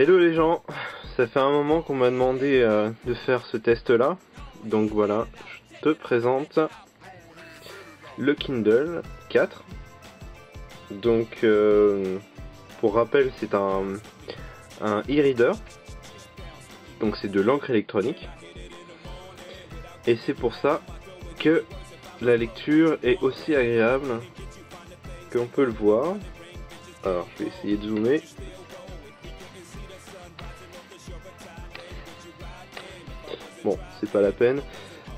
Hello les gens, ça fait un moment qu'on m'a demandé de faire ce test là, donc voilà, je te présente le Kindle 4. Donc pour rappel, c'est un e-reader, donc c'est de l'encre électronique, et c'est pour ça que la lecture est aussi agréable qu'on peut le voir. Alors je vais essayer de zoomer. Bon, c'est pas la peine,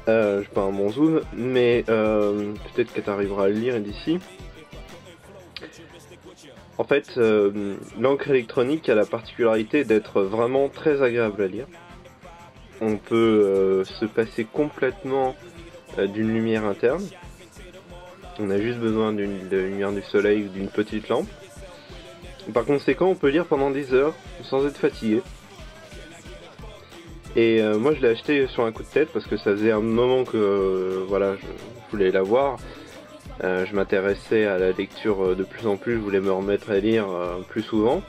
je pas un bon zoom, mais peut-être que tu arriveras à le lire d'ici. En fait, l'encre électronique a la particularité d'être vraiment très agréable à lire. On peut se passer complètement d'une lumière interne. On a juste besoin de lumière du soleil ou d'une petite lampe. Par conséquent, on peut lire pendant des heures sans être fatigué. Et moi je l'ai acheté sur un coup de tête parce que ça faisait un moment que voilà, je voulais l'avoir. Je m'intéressais à la lecture de plus en plus, je voulais me remettre à lire plus souvent.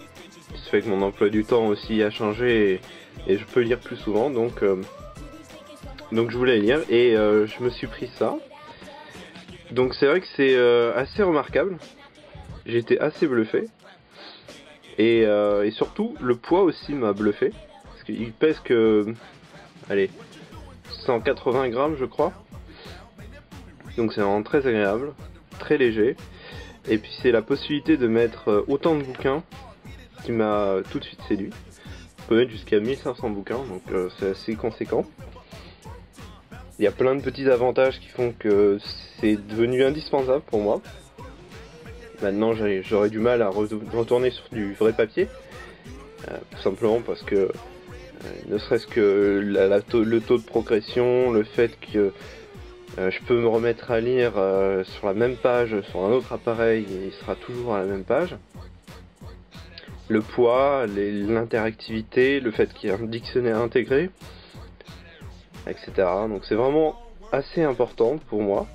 Ce qui fait que mon emploi du temps aussi a changé et je peux lire plus souvent, donc je voulais lire et je me suis pris ça. Donc c'est vrai que c'est assez remarquable, j'ai été assez bluffé. Et surtout le poids aussi m'a bluffé. Parce qu'il pèse que, allez, 180 grammes je crois. Donc c'est vraiment très agréable, très léger. Et puis c'est la possibilité de mettre autant de bouquins qui m'a tout de suite séduit. On peut mettre jusqu'à 1500 bouquins, donc c'est assez conséquent. Il y a plein de petits avantages qui font que c'est devenu indispensable pour moi. Maintenant j'aurais du mal à retourner sur du vrai papier. Tout simplement parce que ne serait-ce que le taux de progression, le fait que je peux me remettre à lire sur la même page, sur un autre appareil, et il sera toujours à la même page. Le poids, l'interactivité, le fait qu'il y ait un dictionnaire intégré, etc. Donc c'est vraiment assez important pour moi.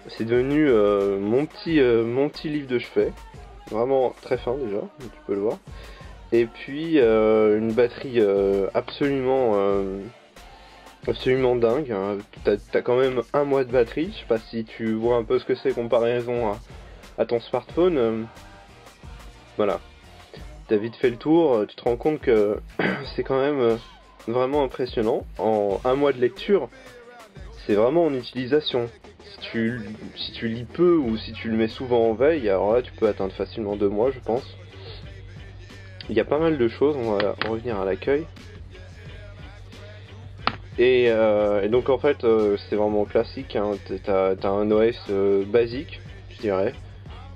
C'est devenu mon petit livre de chevet. Vraiment très fin déjà, tu peux le voir. Et puis une batterie absolument dingue, hein. T'as quand même un mois de batterie. Je sais pas si tu vois un peu ce que c'est comparaison à ton smartphone. Voilà, t'as vite fait le tour, tu te rends compte que c'est quand même vraiment impressionnant. En un mois de lecture, c'est vraiment en utilisation. Si tu lis peu ou si tu le mets souvent en veille, alors là tu peux atteindre facilement 2 mois je pense. Il y a pas mal de choses, on va revenir à l'accueil. Et donc en fait c'est vraiment classique, hein. T'as un OS basique, je dirais,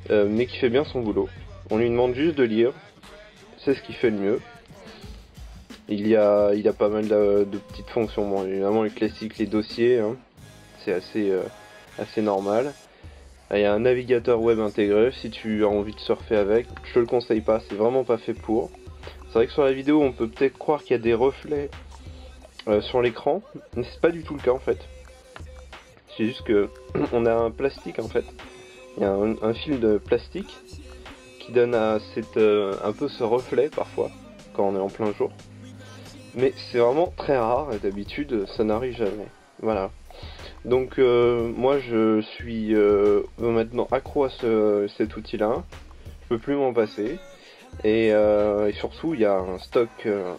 mais qui fait bien son boulot. On lui demande juste de lire, c'est ce qui fait le mieux. Il y a pas mal de petites fonctions, bon évidemment les classiques, les dossiers, hein. C'est assez normal. Il y a un navigateur web intégré si tu as envie de surfer avec. Je te le conseille pas, c'est vraiment pas fait pour. C'est vrai que sur la vidéo on peut peut-être croire qu'il y a des reflets sur l'écran, mais c'est pas du tout le cas en fait. C'est juste que on a un plastique en fait. Il y a un film de plastique qui donne à un peu ce reflet parfois quand on est en plein jour. Mais c'est vraiment très rare et d'habitude ça n'arrive jamais. Voilà. Donc moi je suis maintenant accro à cet outil-là. Je peux plus m'en passer. Et surtout il y a un stock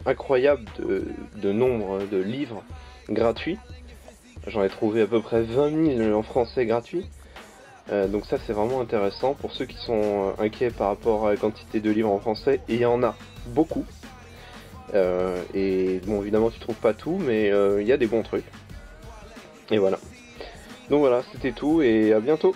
incroyable de nombre de livres gratuits. J'en ai trouvé à peu près 20 000 en français gratuits. Donc ça c'est vraiment intéressant pour ceux qui sont inquiets par rapport à la quantité de livres en français. Et il y en a beaucoup. Et bon évidemment tu trouves pas tout, mais il y a des bons trucs. Et voilà. Donc voilà, c'était tout et à bientôt.